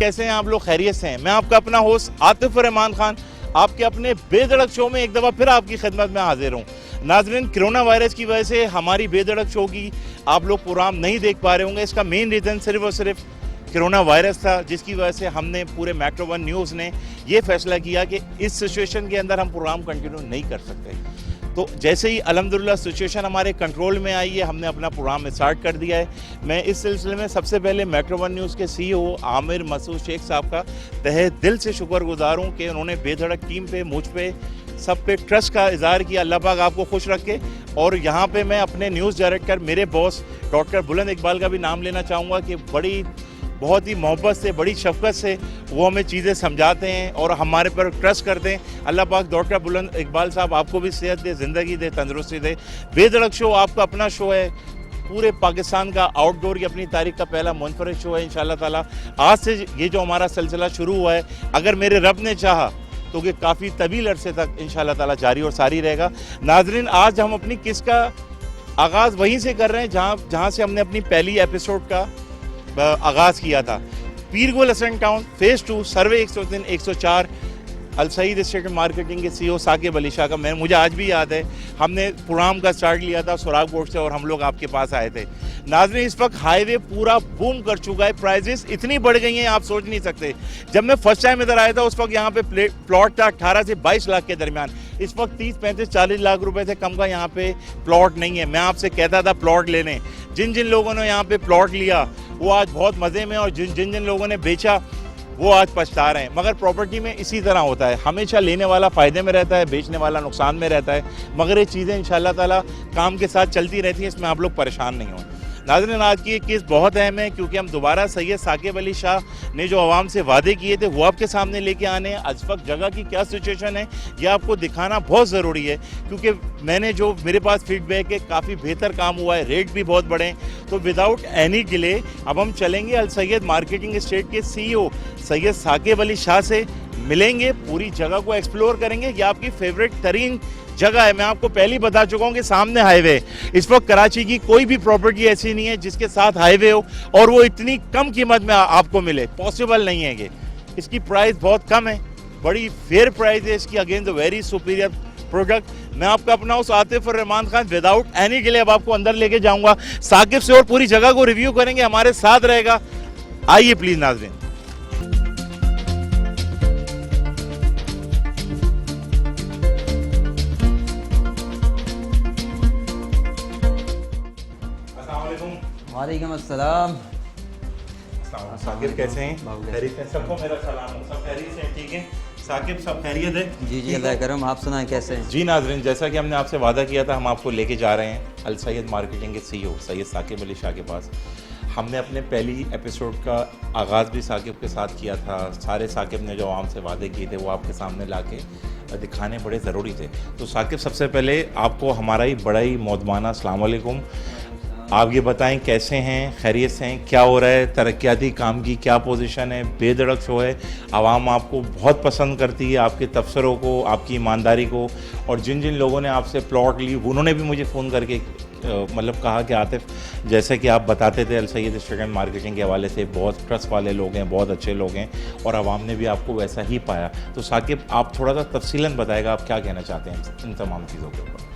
कैसे हैं आप लोग? खैरियत से हैं? मैं आपका अपना होस्ट आतिफ रहमान खान आपके अपने बेधड़क शो में एक दफ़ा फिर आपकी खिदमत में हाजिर हूँ। नाज़रीन, कोरोना वायरस की वजह से हमारी बेधड़क शो की आप लोग प्रोग्राम नहीं देख पा रहे होंगे। इसका मेन रीज़न सिर्फ और सिर्फ कोरोना वायरस था, जिसकी वजह से हमने पूरे मेट्रो वन न्यूज़ ने ये फैसला किया कि इस सिचुएशन के अंदर हम प्रोग्राम कंटिन्यू नहीं कर सकते। तो जैसे ही अल्हम्दुलिल्लाह सिचुएशन हमारे कंट्रोल में आई है, हमने अपना प्रोग्राम स्टार्ट कर दिया है। मैं इस सिलसिले में सबसे पहले मेट्रो वन न्यूज़ के CEO आमिर मसूद शेख साहब का तहे दिल से शुक्रगुजार हूँ कि उन्होंने बेधड़क टीम पे, मुझ पे, सब पे ट्रस्ट का इज़हार किया। अल्लाह पाक आपको खुश रखे। और यहाँ पे मैं अपने न्यूज़ डायरेक्टर, मेरे बॉस डॉक्टर बुलंद इकबाल का भी नाम लेना चाहूँगा कि बहुत ही मोहब्बत से, बड़ी शफ़क़त से वो हमें चीज़ें समझाते हैं और हमारे पर ट्रस्ट करते हैं। अल्लाह पाक डॉक्टर बुलंद इकबाल साहब आपको भी सेहत दे, ज़िंदगी दे, तंदुरुस्ती दे। बेधड़क शो आपका अपना शो है, पूरे पाकिस्तान का आउटडोर की अपनी तारीख का पहला मुनफरिद शो है। इंशाअल्लाह ताला आज से ये जो हमारा सिलसिला शुरू हुआ है, अगर मेरे रब ने चाहा तो ये काफ़ी तवील अरसे तक इंशाअल्लाह ताला जारी और सारी रहेगा। नाजरीन, आज हम अपनी किस का आगाज़ वहीं से कर रहे हैं जहाँ से हमने अपनी पहली एपिसोड का आगाज़ किया था। पीरगोल एसेंट टाउन फेज़ 2 सर्वे 103 104 अल सईद स्टेट मार्केटिंग के CEO साकिब अली शाह का मुझे आज भी याद है, हमने प्रोग्राम का स्टार्ट लिया था सुराग बोर्ड से और हम लोग आपके पास आए थे। नाज़रीन, इस वक्त हाईवे पूरा बूम कर चुका है, प्राइजेस इतनी बढ़ गई हैं आप सोच नहीं सकते। जब मैं फर्स्ट टाइम इधर आया था उस वक्त यहाँ पे प्लॉट था 18 से 22 लाख के दरमियान। इस वक्त 30, 35, 40 लाख रुपए से कम का यहाँ पे प्लॉट नहीं है। मैं आपसे कहता था प्लॉट लेने, जिन जिन लोगों ने यहाँ पे प्लॉट लिया वो आज बहुत मज़े में, और जिन जिन लोगों ने बेचा वो आज पछता रहे हैं। मगर प्रॉपर्टी में इसी तरह होता है, हमेशा लेने वाला फ़ायदे में रहता है, बेचने वाला नुकसान में रहता है। मगर ये चीज़ें इंशाअल्लाह ताला काम के साथ चलती रहती हैं, इसमें आप लोग परेशान नहीं हों। नाज़रीन, आज की केस बहुत अहम है क्योंकि हम दोबारा सैयद साकिब अली शाह ने जो आवाम से वादे किए थे वो आपके सामने लेके आने हैं। आज वक्त जगह की क्या सिचुएशन है ये आपको दिखाना बहुत ज़रूरी है, क्योंकि मैंने जो मेरे पास फीडबैक है काफ़ी बेहतर काम हुआ है, रेट भी बहुत बढ़े। तो विदाउट एनी डिले अब हम चलेंगे अल सैयद मार्केटिंग स्टेट के CEO सैयद साकिब अली शाह से मिलेंगे, पूरी जगह को एक्सप्लोर करेंगे। ये आपकी फेवरेट तरीन जगह है। मैं आपको पहले ही बता चुका हूँ कि सामने हाईवे। इस वक्त कराची की कोई भी प्रॉपर्टी ऐसी नहीं है जिसके साथ हाईवे हो और वो इतनी कम कीमत में आपको मिले, पॉसिबल नहीं है। ये इसकी प्राइस बहुत कम है, बड़ी फेयर प्राइस है इसकी, again the very superior product. मैं आपका अपना उस Atif Rahman Khan without any delay अब आपको अंदर लेके जाऊंगा साकिब से और पूरी जगह को रिव्यू करेंगे, हमारे साथ रहेगा। आइए प्लीज नाज़रीन। वालेकुम अस्सलाम। साकिब कैसे हैं? खैरियत है? सबको मेरा सलाम। सब खैरियत से? ठीक है साकिब, सब खैरियत है? जी जी, अल्लाह करम। आप सुनाएं कैसे हैं? जी नाज़रीन, जैसा कि हमने आपसे वादा किया था, हम आपको लेके जा रहे हैं अल सैयद मार्केटिंग के CEO सैयद साकिब अली शाह के पास। हमने अपने पहली एपिसोड का आगाज़ भी साकिब के साथ किया था। सारे साकिब ने जो आवाम से वादे किए थे वो आपके सामने ला के दिखाने बड़े ज़रूरी थे। तो साकिब, सबसे पहले आपको हमारा ही बड़ा ही मौदमाना अस्सलाम वालेकुम। आप ये बताएं कैसे हैं, खैरियत से हैं, क्या हो रहा है, तरक्याती काम की क्या पोजीशन है? बेधड़क शो है, आवाम आपको बहुत पसंद करती है, आपके तबसरों को, आपकी ईमानदारी को। और जिन जिन लोगों ने आपसे प्लॉट ली उन्होंने भी मुझे फ़ोन करके मतलब कहा कि आतिफ, जैसे कि आप बताते थे अल सैयद स्टेट मार्केटिंग के हवाले से बहुत ट्रस्ट वाले लोग हैं, बहुत अच्छे लोग हैं, और आवाम ने भी आपको वैसा ही पाया। तो साकिब, आप थोड़ा सा तफसीलन बताएगा आप क्या कहना चाहते हैं इन तमाम चीज़ों के ऊपर?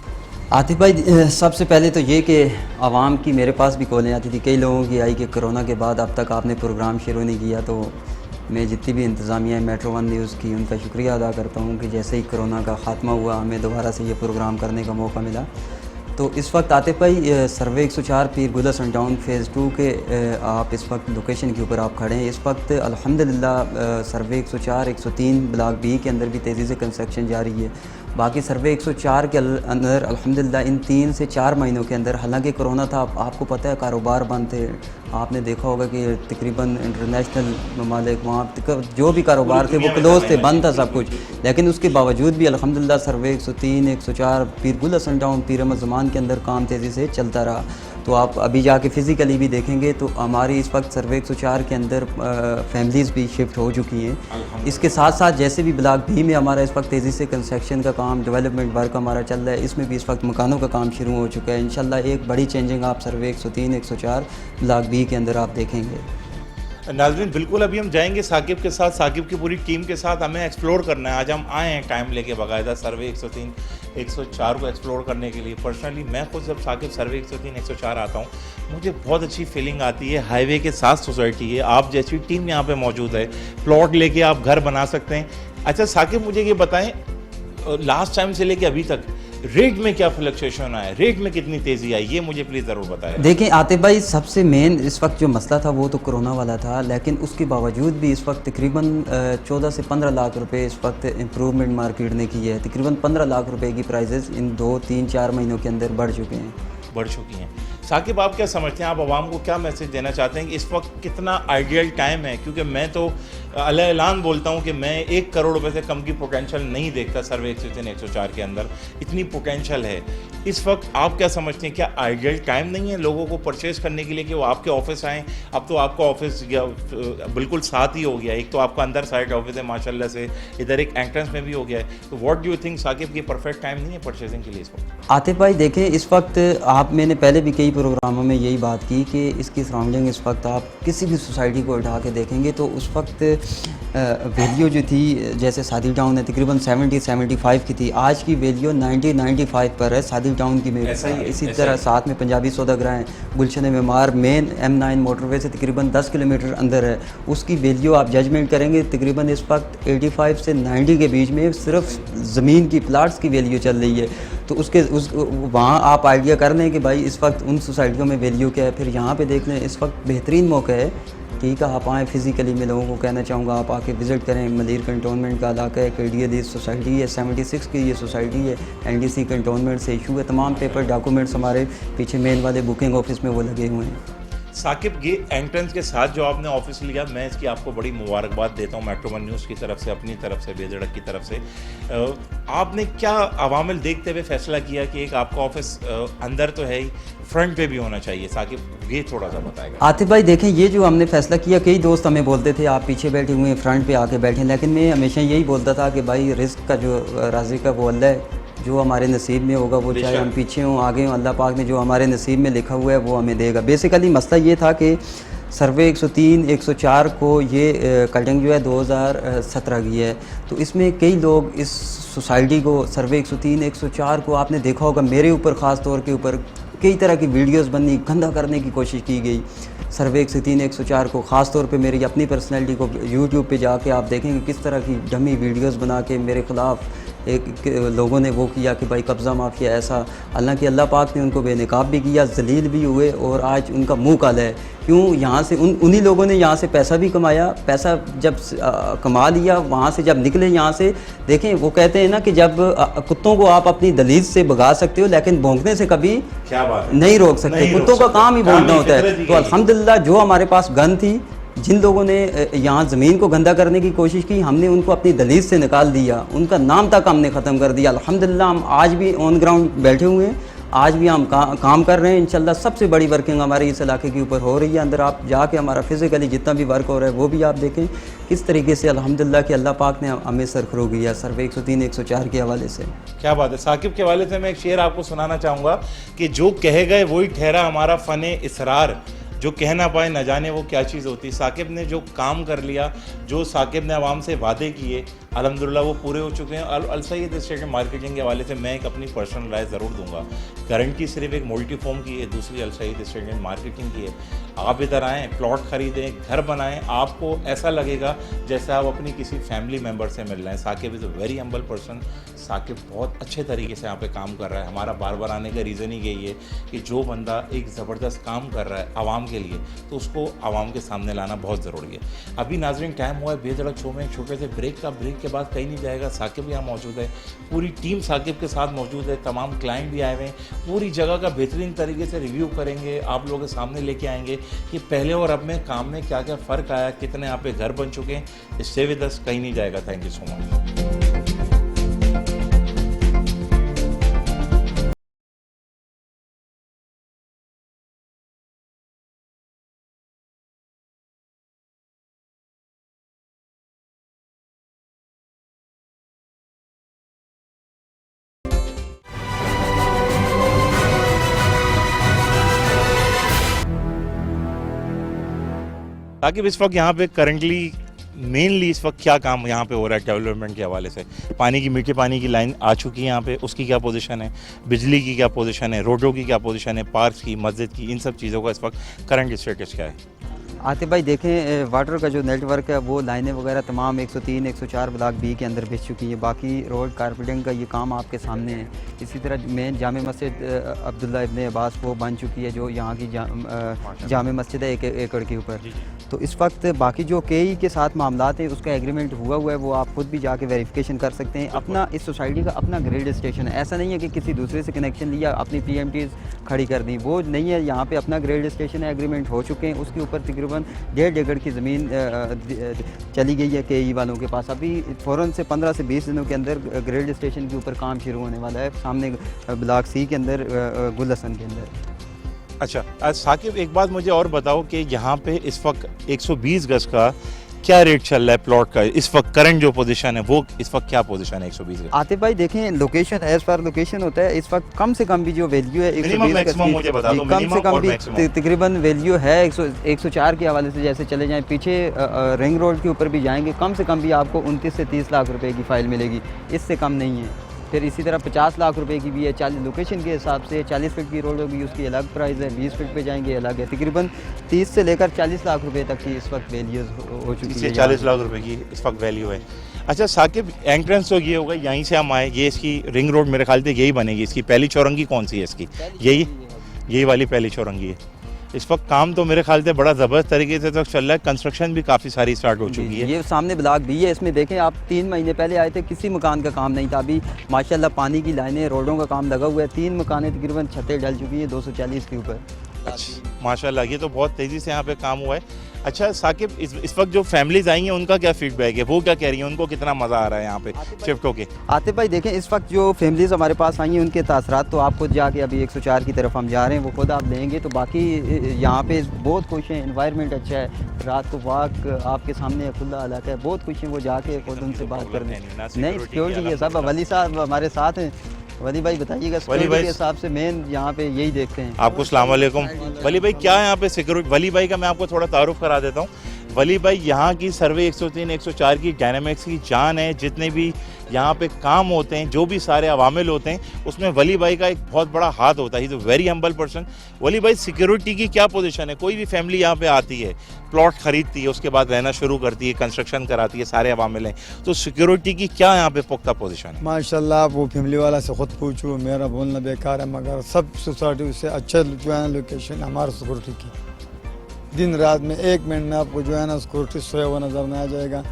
आतिफ भाई, सबसे पहले तो ये कि आवाम की मेरे पास भी कॉलें आती थी, कई लोगों की आई कि कोरोना के बाद अब तक आपने प्रोग्राम शुरू नहीं किया। तो मैं जितनी भी इंतज़ामिया है मेट्रो वन न्यूज़ की, उनका शुक्रिया अदा करता हूँ कि जैसे ही कोरोना का ख़ात्मा हुआ हमें दोबारा से ये प्रोग्राम करने का मौका मिला। तो इस वक्त आतिफ भाई सर्वे 104 पीरगोल एसेंट टाउन फेज़ 2 के आप इस वक्त लोकेशन के ऊपर आप खड़े हैं। इस वक्त अल्हम्दुलिल्लाह सर्वे 104, 103 ब्लॉक B के अंदर भी तेज़ी से कंस्ट्रक्शन जारी है। बाकी सर्वे 104 के अंदर अल्हम्दुलिल्लाह इन 3 से 4 महीनों के अंदर, हालांकि कोरोना था, आपको पता है कारोबार बंद थे। आपने देखा होगा कि तकरीबन इंटरनेशनल ममालिक वहाँ जो भी कारोबार थे वो क्लोज थे, बंद था सब कुछ। लेकिन उसके बावजूद भी अल्हम्दुलिल्लाह सर्वे 103, 104 पीरगोल एसेंट टाउन पीर अहमद ज़मान के अंदर काम तेज़ी से चलता रहा। तो आप अभी जाके फ़िज़िकली भी देखेंगे तो हमारी इस वक्त सर्वे 104 के अंदर फैमिलीज़ भी शिफ्ट हो चुकी हैं। इसके साथ साथ जैसे भी ब्लॉक B में हमारा इस वक्त तेज़ी से कंस्ट्रक्शन का काम, डेवलपमेंट वर्क हमारा चल रहा है, इसमें भी इस वक्त मकानों का काम शुरू हो चुका है। इंशाल्लाह एक बड़ी चेंजिंग आप सर्वे 103, 104 ब्लॉक B के अंदर आप देखेंगे। नाज़रीन बिल्कुल अभी हम जाएंगे साकिब के साथ, साकिब की पूरी टीम के साथ। हमें एक्सप्लोर करना है। आज हम आए हैं टाइम लेके बाकायदा सर्वे 103 104 को एक्सप्लोर करने के लिए। पर्सनली मैं खुद जब साकिब सर्वे 103 104 आता हूँ मुझे बहुत अच्छी फीलिंग आती है। हाईवे के साथ सोसाइटी है, आप जैसी टीम यहाँ पे मौजूद है, प्लॉट लेके आप घर बना सकते हैं। अच्छा साकिब मुझे ये बताएं, लास्ट टाइम से लेके अभी तक रेट में क्या फ्लक्चुएशन आया, रेट में कितनी तेज़ी आई, ये मुझे प्लीज़ ज़रूर बताएं। देखिए आतिफ भाई, सबसे मेन इस वक्त जो मसला था वो तो कोरोना वाला था, लेकिन उसके बावजूद भी इस वक्त तकरीबन 14 से 15 लाख रुपए इस वक्त इम्प्रूवमेंट मार्केट ने की है। तकरीबन 15 लाख रुपए की प्राइजेस इन 2 3 4 महीनों के अंदर बढ़ चुके हैं। बढ़ चुकी हैं। साकिब आप क्या समझते हैं, आप आवाम को क्या मैसेज देना चाहते हैं कि इस वक्त कितना आइडियल टाइम है? क्योंकि मैं तो ऐलान बोलता हूं कि मैं 1 करोड़ रुपए से कम की पोटेंशियल नहीं देखता सर्वे 103 104 के अंदर, इतनी पोटेंशियल है। इस वक्त आप क्या समझते हैं, क्या आइडियल टाइम नहीं है लोगों को परचेज करने के लिए कि वो आपके ऑफिस आएँ? अब तो आपका ऑफिस बिल्कुल साथ ही हो गया, एक तो आपका अंदर साइड ऑफिस है माशाल्लाह से, इधर एक एंट्रेंस में भी हो गया है। तो what do you think Saqib की परफेक्ट टाइम नहीं है परचेजिंग के लिए इस वक्त? आतिफ भाई देखें, इस वक्त मैंने पहले भी कई प्रोग्रामों में यही बात की कि इसकी सराउंडिंग इस वक्त आप किसी भी सोसाइटी को उठा के देखेंगे तो उस वक्त वैल्यू जो थी, जैसे सादी टाउन है तकरीबन 70-75 की थी, आज की वैल्यू 90-95 पर है सादी टाउन की में। इसी तरह साथ में पंजाबी सौदागरा है, गुलशन मेमार मेन M9 मोटरवे से तकरीबन 10 किलोमीटर अंदर है, उसकी वैल्यू आप जजमेंट करेंगे तकरीबन इस वक्त 85 से 90 के बीच में सिर्फ ज़मीन की प्लाट्स की वैल्यू चल रही है। तो वहाँ आप आइडिया कर लें कि भाई इस वक्त उन सोसाइटियों में वैल्यू क्या है। फिर यहाँ पे देख लें, इस वक्त बेहतरीन मौका है, ठीक है, आप आएँ फिज़िकली। मैं लोगों को कहना चाहूँगा आप आके विज़िट करें। मलीर कंटोनमेंट का इलाका है, KDA सोसाइटी है, 76 की ये सोसाइटी है, NDC कंटोनमेंट से इशू है। तमाम पेपर डॉक्यूमेंट्स हमारे पीछे मेन वाले बुकिंग ऑफिस में वो लगे हुए हैं। साकिब ये एंट्रेंस के साथ जो आपने ऑफिस लिया, मैं इसकी आपको बड़ी मुबारकबाद देता हूँ मेट्रो 1 न्यूज़ की तरफ से, अपनी तरफ से, बेधड़क की तरफ से। आपने क्या अवामिल देखते हुए फैसला किया कि एक आपका ऑफिस अंदर तो है ही, फ्रंट पे भी होना चाहिए? साकिब ये थोड़ा सा बताएगा। आतिफ भाई देखें, ये जो हमने फैसला किया, कई दोस्त हमें बोलते थे आप पीछे बैठे हुए हैं, फ्रंट पे आके बैठे, लेकिन मैं हमेशा यही बोलता था कि भाई रिस्क का जो राज़ी का वो अल्लाह है, जो हमारे नसीब में होगा वो, चाहे हम पीछे हों आगे हों, अल्लाह पाक ने जो हमारे नसीब में लिखा हुआ है वो हमें देगा। बेसिकली मसला ये था कि सर्वे 103 104 को ये कटिंग जो है 2017 की है, तो इसमें कई लोग इस सोसाइटी को, सर्वे 103 104 को, आपने देखा होगा मेरे ऊपर ख़ास तौर के ऊपर कई तरह की वीडियोस बनी, गंदा करने की कोशिश की गई। सर्वे 103 104 को ख़ास तौर पे मेरी अपनी पर्सनैलिटी को यूट्यूब पे जाके आप देखेंगे किस तरह की डमी वीडियोस बना के मेरे ख़िलाफ़ लोगों ने वो किया कि भाई कब्ज़ा माफिया ऐसा। हालांकि अल्लाह पाक ने उनको बेनकाब भी किया, जलील भी हुए, और आज उनका मुंह काला है। क्यों? यहाँ से उन्हीं लोगों ने यहाँ से पैसा भी कमाया, पैसा जब कमा लिया, वहाँ से जब निकले यहाँ से, देखें वो कहते हैं ना कि जब कुत्तों को आप अपनी दलील से भगा सकते हो लेकिन भौंकने से कभी क्या बात है, नहीं रोक सकते। कुत्तों का काम ही भौंकना होता है। तो अल्हम्दुलिल्लाह जो हमारे पास गन थी, जिन लोगों ने यहाँ ज़मीन को गंदा करने की कोशिश की, हमने उनको अपनी दलील से निकाल दिया, उनका नाम तक हमने ख़त्म कर दिया। अल्हम्दुलिल्लाह हम आज भी ऑन ग्राउंड बैठे हुए हैं, आज भी हम काम कर रहे हैं। इंशाल्लाह सबसे बड़ी वर्किंग हमारे इस इलाके के ऊपर हो रही है। अंदर आप जाके हमारा फिज़िकली जितना भी वर्क हो रहा है वो भी आप देखें किस तरीके से अल्हम्दुलिल्लाह कि अल्लाह पाक ने हमें सरखरू किया सर्वे 103 104 के हवाले से। क्या बात है। साकिब के हवाले से मैं एक शेर आपको सुनाना चाहूँगा कि जो कहे गए वही ठहरा हमारा फ़ने इसरार, जो कह ना पाए न जाने वो क्या चीज़ होती। साकिब ने जो काम कर लिया, जो साकिब ने आवाम से वादे किए, अल्हम्दुलिल्लाह वो पूरे हो चुके हैं। अल सैयद स्टेट मार्केटिंग के हवाले से मैं एक अपनी पर्सनल राय ज़रूर दूंगा। करंट की सिर्फ एक मल्टीफॉर्म की है, दूसरी अल सैयद स्टेट मार्केटिंग की है। आप इधर आएँ, प्लॉट ख़रीदें, घर बनाएं, आपको ऐसा लगेगा जैसे आप अपनी किसी फैमिली मेम्बर से मिल रहे हैं। Saqib is a very humble person. Saqib बहुत अच्छे तरीके से यहाँ पे काम कर रहा है। हमारा बार बार आने का रीज़न ही यही है कि जो बंदा एक ज़बरदस्त काम कर रहा है आवाम के लिए, तो उसको आवाम के सामने लाना बहुत ज़रूरी है। अभी नाज़रीन टाइम हुआ है बेधड़क शो में एक छोटे से ब्रेक का। ब्रेक के बाद कहीं नहीं जाएगा। साकिब यहाँ मौजूद है, पूरी टीम साकिब के साथ मौजूद है, तमाम क्लाइंट भी आए हुए हैं। पूरी जगह का बेहतरीन तरीके से रिव्यू करेंगे, आप लोगों के सामने लेके आएंगे कि पहले और अब में काम में क्या क्या फ़र्क आया, कितने यहाँ पे घर बन चुके हैं। स्टे विद अस, कहीं नहीं जाएगा। Thank you so much. ताकि इस वक्त यहाँ पे करंटली मेनली इस वक्त क्या काम यहाँ पे हो रहा है डेवलपमेंट के हवाले से? पानी की, मीठे पानी की लाइन आ चुकी है यहाँ पे, उसकी क्या पोजीशन है? बिजली की क्या पोजीशन है? रोडों की क्या पोजीशन है? पार्क्स की, मस्जिद की, इन सब चीज़ों का इस वक्त करंट स्टेटस क्या है? आतिफ भाई देखें, वाटर का जो नेटवर्क है वो लाइनें वगैरह तमाम 103 104 ब्लॉक बी के अंदर बिछ चुकी है। बाकी रोड कारपेटिंग का ये काम आपके सामने है। इसी तरह मेन जामे मस्जिद अब्दुल्ला इब्ने अब्बास वो बन चुकी है, जो यहाँ की जामे मस्जिद है 1 एकड़ के ऊपर। तो इस वक्त बाकी जो केई के साथ मामलात हैं उसका एग्रीमेंट हुआ है, वो आप खुद भी जाके वेरिफिकेशन कर सकते हैं। अपना इस सोसाइटी का अपना ग्रिड स्टेशन है, ऐसा नहीं है कि किसी दूसरे से कनेक्शन लिया अपनी PMTs खड़ी कर दी, वो नहीं है। यहाँ पे अपना ग्रिड स्टेशन है, एग्रीमेंट हो चुके हैं। उसके ऊपर तकरीबन 1.5 एकड़ की ज़मीन चली गई है केई वालों के पास। अभी फ़ौरन से 15 से 20 दिनों के अंदर ग्रिड स्टेशन के ऊपर काम शुरू होने वाला है, सामने ब्लॉक C के अंदर गुल हसन के अंदर। अच्छा साकिब, एक बात मुझे और बताओ कि यहाँ पे इस वक्त 120 गज का क्या रेट चल रहा है प्लॉट का? इस वक्त करंट जो पोजीशन है वो इस वक्त क्या पोजीशन है 120 गज? आतिफ भाई देखें, लोकेशन एज पर लोकेशन होता है। इस वक्त कम से कम भी जो वैल्यू है 120 गज की, कम से कम भी तकरीबन वैल्यू है 104 के हवाले से। जैसे चले जाएं पीछे रिंग रोड के ऊपर भी जाएंगे, कम से कम भी आपको 29 से 30 लाख रुपए की फ़ाइल मिलेगी, इससे कम नहीं है। फिर इसी तरह 50 लाख रुपए की भी है, 40 लोकेशन के हिसाब से। 40 फीट की रोड होगी उसकी अलग प्राइस है, 20 फीट पे जाएंगे अलग है। तकरीबन 30 से लेकर 40 लाख रुपए तक की इस वक्त वैल्यूज हो चुकी है। 40 लाख रुपए की इस वक्त वैल्यू है। अच्छा साकिब, एंट्रेंस तो ये होगा, यहीं से हम आए, ये इसकी रिंग रोड मेरे ख्याल से यही बनेगी। इसकी पहली चौरंगी कौन सी है इसकी? यही वाली पहली चौरंगी है। इस वक्त काम तो मेरे ख्याल से बड़ा ज़बरदस्त तरीके से तो चल रहा है, कंस्ट्रक्शन भी काफ़ी सारी स्टार्ट हो चुकी है। ये सामने ब्लॉक भी है, इसमें देखें आप 3 महीने पहले आए थे, किसी मकान का काम नहीं था। अभी माशाल्लाह पानी की लाइनें, रोडों का काम लगा हुआ है। 3 मकानें तकरीबन छतें डल चुकी है 240 के ऊपर। अच्छा माशाल्लाह, ये तो बहुत तेज़ी से यहाँ पे काम हुआ है। अच्छा साकिब, इस वक्त जो फैमिलीज आई हैं उनका क्या फीडबैक है? वो क्या कह रही हैं? उनको कितना मज़ा आ रहा है यहाँ पे शिफ्ट होके? आतिफ भाई देखें, इस वक्त जो फैमिलीज़ हमारे पास आई हैं उनके तासरात तो आप खुद जाके अभी 104 की तरफ हम जा रहे हैं, वो खुद आप लेंगे। तो बाकी यहाँ पे बहुत खुश हैं, एनवायरनमेंट अच्छा है, रात को वॉक आपके सामने खुला इलाका है, बहुत खुश हैं। वो जाके खुद उनसे बात कर लें। नहीं सिक्योरिटी है सब। वली साहब हमारे साथ हैं। वली भाई बताइएगा, सिक्योरिटी के हिसाब से मेन यहाँ पे यही देखते हैं। आपको अस्सलाम वालेकुम। वली भाई क्या है यहाँ पे सिक्योरिटी? वली भाई का मैं आपको थोड़ा तारुफ करा देता हूँ। वली भाई यहाँ की सर्वे 103 104 की डायनामिक्स की जान है। जितने भी यहाँ पे काम होते हैं, जो भी सारे अवामिल होते हैं, उसमें वली भाई का एक बहुत बड़ा हाथ होता है। He is a very humble person. Wali भाई सिक्योरिटी की क्या पोजीशन है? कोई भी फैमिली यहाँ पे आती है, प्लॉट खरीदती है, उसके बाद रहना शुरू करती है, कंस्ट्रक्शन कराती है, सारे अवामिल हैं, तो सिक्योरिटी की क्या यहाँ पे पुख्ता पोजीशन है? माशाल्लाह, वो फैमिली वाला से खुद पूछूँ, मेरा बोलना बेकार है, मगर सब सोसाइटी से अच्छा जो है लोकेशन हमारा सिक्योरिटी की। दिन रात में 1 मिनट में आपको जो है ना सिक्योरिटी सोया हुआ नजर नहीं आ जाएगा।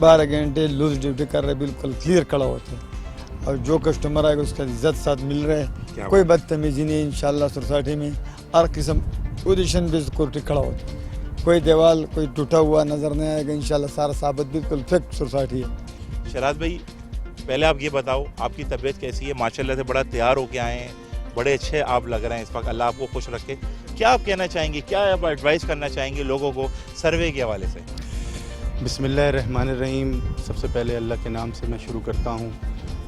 12 घंटे लूज ड्यूटी कर रहे, बिल्कुल क्लियर खड़ा होते हैं। और जो कस्टमर आएगा उसका इज्जत साथ मिल रहा है, कोई बदतमीजी नहीं। इंशाल्लाह सोसाइटी में हर किस्म पोजीशन पे सिक्योरिटी खड़ा होता है, कोई दीवार कोई टूटा हुआ नजर नहीं आएगा। इंशाल्लाह सारा साबित बिल्कुल फिक्स सोसाइटी है। शराज भाई, पहले आप ये बताओ आपकी तबीयत कैसी है? माशाल्लाह से बड़ा तैयार होके आए हैं, बड़े अच्छे आप लग रहे हैं इस वक्त। अल्लाह आपको खुश रखे। क्या आप कहना चाहेंगे, क्या आप एडवाइस करना चाहेंगे लोगों को सर्वे के हवाले से? बिस्मिल्लाहिर्रहमानिर्रहीम। सबसे पहले अल्लाह के नाम से मैं शुरू करता हूँ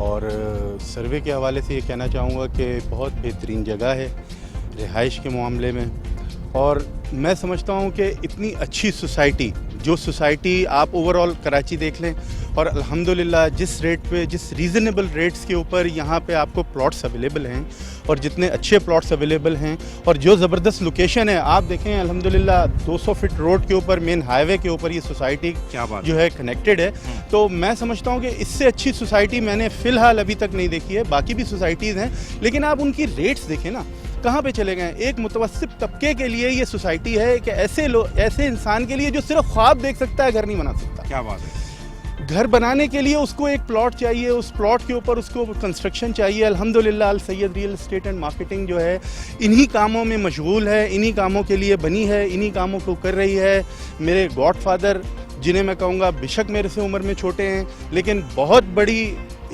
और सर्वे के हवाले से ये कहना चाहूँगा कि बहुत बेहतरीन जगह है रिहाइश के मामले में। और मैं समझता हूँ कि इतनी अच्छी सोसाइटी, जो सोसाइटी आप ओवरऑल कराची देख लें, और अल्हम्दुलिल्लाह जिस रेट पे, जिस रीज़नेबल रेट्स के ऊपर यहाँ पे आपको प्लॉट्स अवेलेबल हैं, और जितने अच्छे प्लॉट्स अवेलेबल हैं, और जो ज़बरदस्त लोकेशन है, आप देखें अल्हम्दुलिल्लाह 200 फीट रोड के ऊपर, मेन हाईवे के ऊपर ये सोसाइटी जो है कनेक्टेड है। तो मैं समझता हूँ कि इससे अच्छी सोसाइटी मैंने फ़िलहाल अभी तक नहीं देखी है। बाकी भी सोसाइटीज़ हैं, लेकिन आप उनकी रेट्स देखें ना, कहाँ पे चले गए। एक मुतवस्सित तबके के लिए ये सोसाइटी है कि ऐसे इंसान के लिए जो सिर्फ ख्वाब देख सकता है, घर नहीं बना सकता। क्या बात है। घर बनाने के लिए उसको एक प्लॉट चाहिए, उस प्लॉट के ऊपर उसको कंस्ट्रक्शन चाहिए। अल्हम्दुलिल्लाह Al Sayed real estate and marketing जो है इन्हीं कामों में मशगूल है, इन्हीं कामों के लिए बनी है, इन्हीं कामों को कर रही है। मेरे गॉडफादर, जिन्हें मैं कहूँगा बेशक मेरे से उम्र में छोटे हैं, लेकिन बहुत बड़ी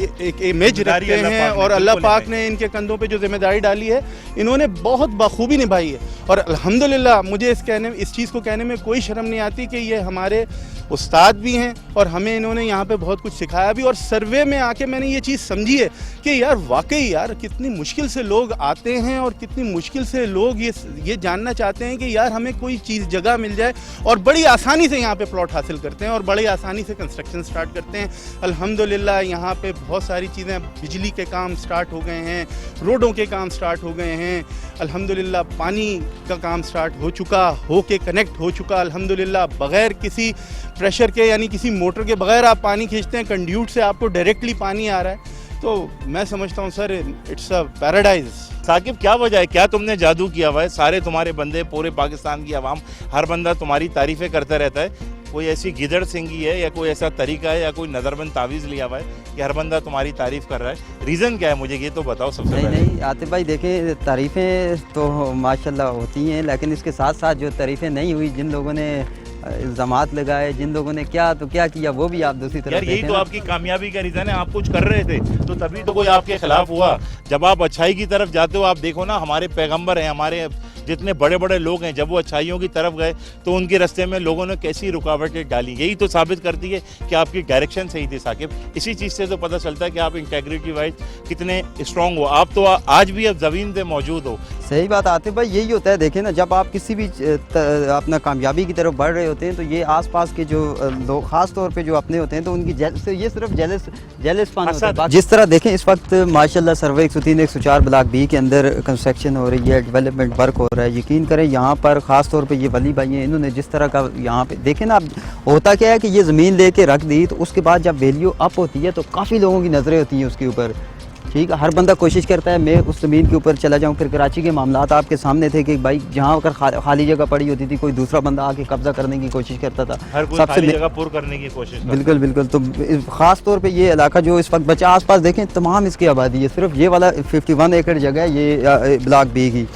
एक इमेज जिम्मेदारी रखते अल्लाह हैं पाक ने और अल्लाह बिल्कुल पाक निभाई। ने इनके कंधों पे जो जिम्मेदारी डाली है इन्होंने बहुत बखूबी निभाई है। और अल्हम्दुलिल्लाह मुझे इस चीज़ को कहने में कोई शर्म नहीं आती कि ये हमारे उस्ताद भी हैं और हमें इन्होंने यहाँ पे बहुत कुछ सिखाया भी। और सर्वे में आके मैंने ये चीज़ समझी है कि यार वाकई यार कितनी मुश्किल से लोग आते हैं और कितनी मुश्किल से लोग ये जानना चाहते हैं कि यार हमें कोई चीज़ जगह मिल जाए, और बड़ी आसानी से यहाँ पे प्लॉट हासिल करते हैं और बड़ी आसानी से कंस्ट्रक्शन स्टार्ट करते हैं। अल्हम्दुलिल्लाह यहाँ पे बहुत सारी चीज़ें, बिजली के काम स्टार्ट हो गए हैं, रोडों के काम स्टार्ट हो गए हैं, अल्हम्दुलिल्लाह पानी का काम स्टार्ट हो चुका, होके कनेक्ट हो चुका अल्हम्दुलिल्लाह, बग़ैर किसी प्रेशर के यानी किसी मोटर के बगैर आप पानी खींचते हैं, कंड्यूट से आपको डायरेक्टली पानी आ रहा है। तो मैं समझता हूँ sir it's a paradise. Saqib क्या वजह है, क्या तुमने जादू किया हुआ है? सारे तुम्हारे बंदे, पूरे पाकिस्तान की आवाम, हर बंदा तुम्हारी तारीफ़ें करता रहता है। कोई ऐसी गिदड़ सिंगी है या कोई ऐसा तरीका है या कोई नज़रबंद तावीज़ लिया हुआ है कि हर बंदा तुम्हारी तारीफ़ कर रहा है? रीज़न क्या है, मुझे ये तो बताओ सबसे नहीं पहले। नहीं आतिफ भाई, देखें तारीफ़ें तो माशाल्लाह होती हैं, लेकिन इसके साथ साथ जो तारीफ़ें नहीं हुई, जिन लोगों ने इल्ज़ामात लगाए, जिन लोगों ने क्या किया, वो भी आप दूसरी तरफ यार यही देखें तो ना। आपकी कामयाबी का रीज़न है। आप कुछ कर रहे थे तो तभी तो कोई आपके खिलाफ हुआ। जब आप अच्छाई की तरफ जाते हो, आप देखो ना, हमारे पैगंबर हैं, हमारे जितने बड़े बड़े लोग हैं, जब वो अच्छाइयों की तरफ गए तो उनके रास्ते में लोगों ने कैसी रुकावटें डाली। यही तो साबित करती है कि आपकी डायरेक्शन सही थी साकिब। इसी चीज़ से तो पता चलता है कि आप इंटेग्रिटी वाइज कितने स्ट्रांग हो। आप तो आज भी अब ज़मीन पे मौजूद हो। सही बात आतिफ भाई, यही होता है। देखें ना, जब आप किसी भी अपना कामयाबी की तरफ बढ़ रहे होते हैं तो ये आसपास के जो लोग ख़ास तौर पे जो अपने होते हैं तो उनकी ये सिर्फ जेलस पान होता है। जिस तरह देखें इस वक्त माशाल्लाह सर्वे 103 104 ब्लॉक बी के अंदर कंस्ट्रक्शन हो रही है, डेवलपमेंट वर्क हो रहा है। यकीन करें यहाँ पर ख़ास तौर पे ये वली भाई हैं, इन्होंने जिस तरह का यहाँ पे देखें ना, अब होता क्या है कि ये ज़मीन लेके रख दी तो उसके बाद जब वैल्यू अप होती है तो काफ़ी लोगों की नज़रें होती हैं उसके ऊपर। ठीक है, हर बंदा कोशिश करता है मैं उस ज़मीन के ऊपर चला जाऊं। फिर कराची के मामलात आपके सामने थे कि भाई जहां अगर खाली जगह पड़ी होती थी, कोई दूसरा बंदा आके कब्जा करने की कोशिश करता था। हर कोई खाली जगह पूर करने की कोशिश करता है। बिल्कुल बिल्कुल। तो ख़ास तौर पे ये इलाका जो इस वक्त बचा, आसपास देखें तमाम इसकी आबादी है। सिर्फ ये वाला 51 एकड़ जगह है ये ब्लॉक बी की,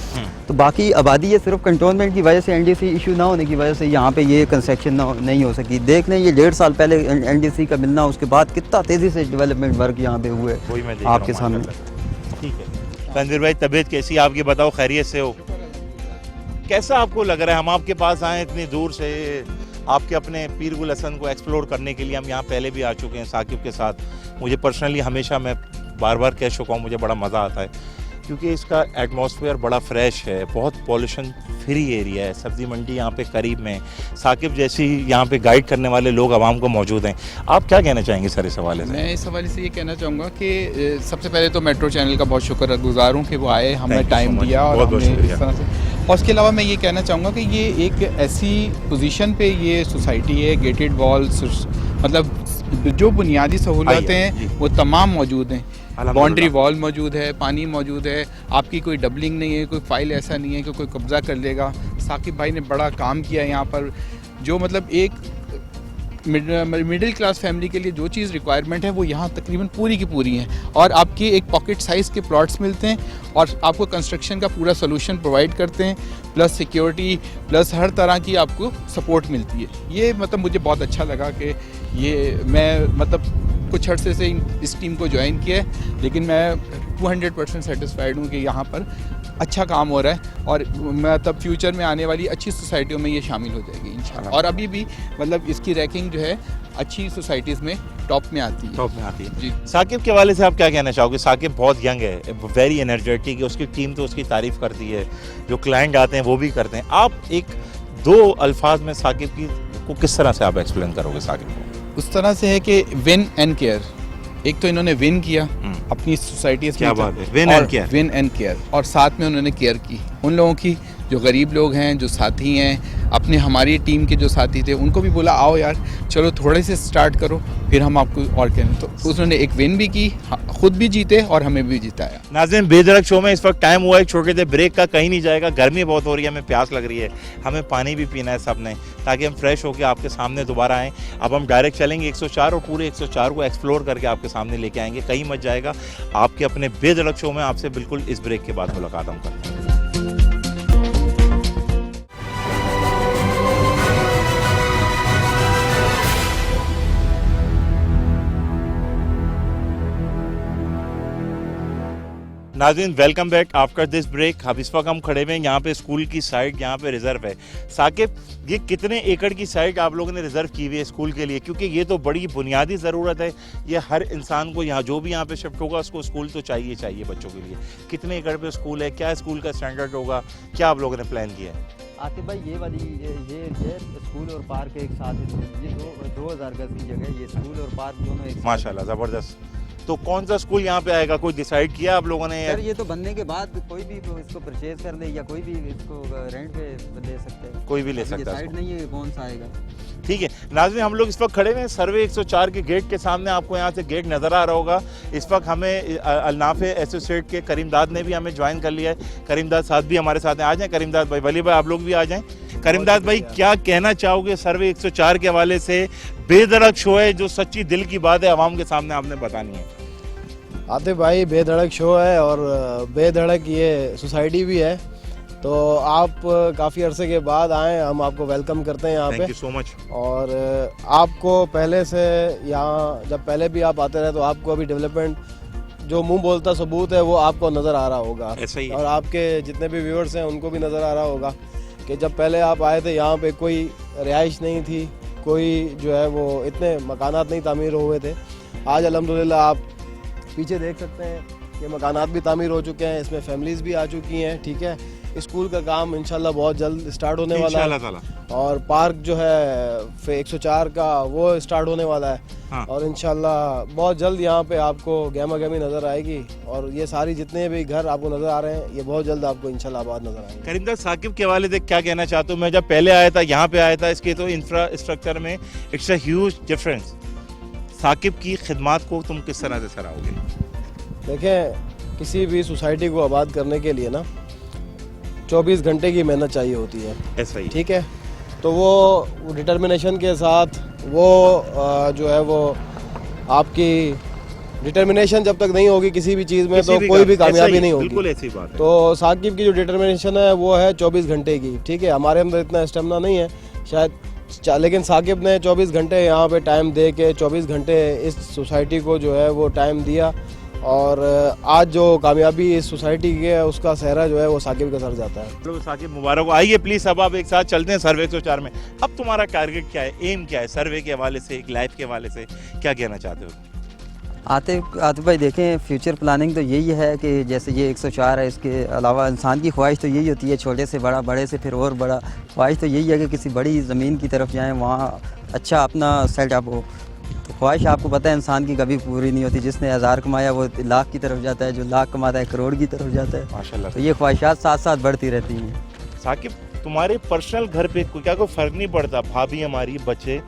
तो बाकी आबादी ये सिर्फ कंटोनमेंट की वजह से, एनडीसी इशू ना होने की वजह से यहाँ पे ये कंस्ट्रक्शन नहीं हो सकी। देख लें ये 1.5 साल पहले एनडीसी का मिलना, उसके बाद कितना तेज़ी से डेवलपमेंट वर्क यहाँ पे हुए वही मैं देख रहा आपके हूं, सामने। माशाल्लाह। ठीक है तंजीर भाई, तबीयत कैसी आपकी बताओ, खैरियत से हो? कैसा आपको लग रहा है हम आपके पास आए इतनी दूर से, आपके अपने पीर गुल हसन को एक्सप्लोर करने के लिए? हम यहाँ पहले भी आ चुके हैं साकिब के साथ। मुझे पर्सनली हमेशा, मैं बार बार कह चुका हूँ, मुझे बड़ा मज़ा आता है क्योंकि इसका एटमॉस्फेयर बड़ा फ्रेश है, बहुत पॉल्यूशन फ्री एरिया है, सब्ज़ी मंडी यहाँ पे करीब में, साकिब जैसी यहाँ पे गाइड करने वाले लोग आवाम को मौजूद हैं। आप क्या कहना चाहेंगे सर इस हवाले से? मैं इस हवाले से ये कहना चाहूँगा कि सबसे पहले तो मेट्रो चैनल का बहुत शुक्रगुजार हूँ कि वो आए, हमने Thank you so time much. दिया और बहुत बहुत हमने शुक्रिया। इस तरह से। और उसके अलावा मैं ये कहना चाहूँगा कि ये एक ऐसी पोजीशन पे ये सोसाइटी है, गेटेड वॉल, मतलब जो बुनियादी सहूलतें हैं वो तमाम मौजूद हैं। बाउंड्री वॉल मौजूद है, पानी मौजूद है, आपकी कोई डबलिंग नहीं है, कोई फाइल ऐसा नहीं है कि कोई कब्ज़ा कर लेगा। साकिब भाई ने बड़ा काम किया यहाँ पर, जो मतलब एक मिडिल क्लास फैमिली के लिए जो चीज़ रिक्वायरमेंट है वो यहाँ तकरीबन पूरी की पूरी है। और आपकी एक पॉकेट साइज़ के प्लॉट्स मिलते हैं और आपको कंस्ट्रक्शन का पूरा सोल्यूशन प्रोवाइड करते हैं, प्लस सिक्योरिटी, प्लस हर तरह की आपको सपोर्ट मिलती है। ये मतलब मुझे बहुत अच्छा लगा कि ये मैं मतलब कुछ अर्से से इस टीम को ज्वाइन किया है, लेकिन मैं 200% सेटिस्फाइड हूँ कि यहाँ पर अच्छा काम हो रहा है और मैं तब फ्यूचर में आने वाली अच्छी सोसाइटियों में ये शामिल हो जाएगी इंशाल्लाह। और अभी भी मतलब इसकी रैंकिंग जो है अच्छी सोसाइटीज़ में टॉप में आती है। टॉप में आती है जी। साकिब के हवाले से आप क्या कहना चाहोगे? साकिब बहुत यंग है, वेरी एनर्जेटिक है, उसकी टीम तो उसकी तारीफ़ करती है, जो क्लाइंट आते हैं वो भी करते हैं। आप एक दो अल्फाज में साकिब की को किस तरह से आप एक्सप्लेन करोगे साकिब को? उस तरह से है कि विन एंड केयर। एक तो इन्होंने विन किया अपनी सोसाइटी, क्या बात है, win and care. Win and care, और साथ में उन्होंने केयर की उन लोगों की जो गरीब लोग हैं, जो साथी हैं, अपने हमारी टीम के जो साथी थे उनको भी बोला आओ यार चलो थोड़े से स्टार्ट करो, फिर हम आपको और कहें। तो उन्होंने एक विन भी की, खुद भी जीते और हमें भी जिताया। नाज़रीन, बेधड़क शो में इस वक्त टाइम हुआ है छोटे से ब्रेक का, कहीं नहीं जाएगा, गर्मी बहुत हो रही है, हमें प्यास लग रही है, हमें पानी भी पीना है सब ने, ताकि हम फ्रेश होकर आपके सामने दोबारा आएँ। अब हम डायरेक्ट चलेंगे 104 और पूरे 104 को एक्सप्लोर करके आपके सामने लेके आएंगे, कहीं मत जाएगा। आपके अपने बेधड़क शो में आपसे बिल्कुल इस ब्रेक के बाद मुलाकात हम करते हैं। नाज़रीन welcome back after this break. अब इस वक्त हम खड़े हुए हैं यहाँ पे स्कूल की साइट, यहाँ पे रिजर्व है। साकिब, ये कितने एकड़ की साइट आप लोगों ने रिजर्व की हुई है स्कूल के लिए? क्योंकि ये तो बड़ी बुनियादी ज़रूरत है, ये हर इंसान को, यहाँ जो भी यहाँ पे शिफ्ट होगा उसको स्कूल तो चाहिए चाहिए बच्चों के लिए। कितने एकड़ पे स्कूल है, क्या स्कूल का स्टैंडर्ड होगा, क्या आप लोगों ने प्लान किया है? आतिफ भाई ये स्कूल और पार्क एक साथ है। ये 2000 गज की जगह, ये स्कूल और पार्क दोनों एक साथ। माशाल्लाह, ज़बरदस्त। तो कौन सा स्कूल यहाँ पे आएगा, कोई डिसाइड किया आप लोगों ने? सर ये तो बनने के बाद कोई भी इसको परचेज कर ले या कोई भी इसको रेंट पे ले सकते हैं, कोई भी ले सकता है। डिसाइड नहीं है कौन सा आएगा। ठीक है नाज़रीन, हम लोग इस वक्त खड़े हुए हैं सर्वे 104 के गेट के सामने। आपको यहाँ से गेट नज़र आ रहा होगा। इस वक्त हमें अलनाफे एसोसिएट के करीमदाद ने भी हमें ज्वाइन कर लिया है। करीमदाद साहब भी हमारे साथ हैं। आ जाएं करीमदाद भाई, वली भाई आप लोग भी आ जाएं। करीमदाद भाई, क्या कहना चाहोगे सर्वे 104 के हवाले से? बेधड़क शो है, जो सच्ची दिल की बात है आवाम के सामने आपने बतानी है। आतिफ भाई, बेधड़क शो है और बेधड़क ये सोसाइटी भी है, तो आप काफ़ी अरसे के बाद आए, हम आपको वेलकम करते हैं यहाँ पे। Thank you so much. और आपको पहले से यहाँ, जब पहले भी आप आते रहे, तो आपको अभी डेवलपमेंट जो मुंह बोलता सबूत है वो आपको नज़र आ रहा होगा। ऐसा ही है। और आपके जितने भी व्यूअर्स हैं उनको भी नज़र आ रहा होगा कि जब पहले आप आए थे यहाँ पे कोई रिहाइश नहीं थी, कोई जो है वो इतने मकानात नहीं तामीर हुए थे। आज अल्हम्दुलिल्लाह आप पीछे देख सकते हैं कि मकानात भी तामीर हो चुके हैं, इसमें फैमिलीज़ भी आ चुकी हैं। ठीक है, स्कूल का काम इंशाल्लाह बहुत जल्द स्टार्ट होने वाला है और पार्क जो है 104 का वो स्टार्ट होने वाला है। हाँ। और इंशाल्लाह बहुत जल्द यहाँ पे आपको गहमा गहमी नज़र आएगी और ये सारी जितने भी घर आपको नज़र आ रहे हैं ये बहुत जल्द आपको इंशाल्लाह आबाद नज़र आएंगे। करीमदाद, साकिब के हवाले से क्या कहना चाहते हो? मैं जब पहले आया था, यहाँ पे आया था, इसके तो इंफ्रास्ट्रक्चर में it's a huge difference. Saqib की खिदमात को तुम किस तरह से सराहोगे? देखें, किसी भी सोसाइटी को आबाद करने के लिए ना 24 घंटे की मेहनत चाहिए होती है। ऐसा ही। ठीक है, तो वो डिटर्मिनेशन के साथ वो जो है वो आपकी डिटर्मिनेशन जब तक नहीं होगी किसी भी चीज़ में तो कोई भी कामयाबी नहीं होगी। बिल्कुल ऐसी बात है। तो साकिब की जो डिटर्मिनेशन है वो है 24 घंटे की। ठीक है, हमारे अंदर इतना स्टेमिना नहीं है शायद, लेकिन साकिब ने 24 घंटे यहाँ पे टाइम दे के 24 घंटे इस सोसाइटी को जो है वो टाइम दिया और आज जो कामयाबी इस सोसाइटी की है उसका सहरा जो है वो साकिब के सर जाता है। चलो साकिब, मुबारक हो। आइए प्लीज़, अब आप एक साथ चलते हैं सर्वे 104 में। अब तुम्हारा टारगेट क्या है, एम क्या है सर्वे के हवाले से, एक लाइफ के हवाले से क्या कहना चाहते हो? आतिफ भाई देखें, फ्यूचर प्लानिंग तो यही है कि जैसे ये 104 है, इसके अलावा इंसान की ख्वाहिश तो यही होती है छोटे से बड़ा, बड़े से फिर और बड़ा। ख्वाहिश तो यही है कि किसी बड़ी ज़मीन की तरफ जाएं, वहाँ अच्छा अपना सेटअप हो। तो ख्वाहिश आपको पता है इंसान की कभी पूरी नहीं होती। जिसने 1000 कमाया वो लाख की तरफ जाता है, जो लाख कमाता है करोड़ की तरफ जाता है। माशाल्लाह। तो ये ख्वाहिशात साथ साथ बढ़ती रहती हैं। साकिब, तुम्हारे पर्सनल घर पे क्या कोई फ़र्क नहीं पड़ता? भाभी हमारी, बच्चे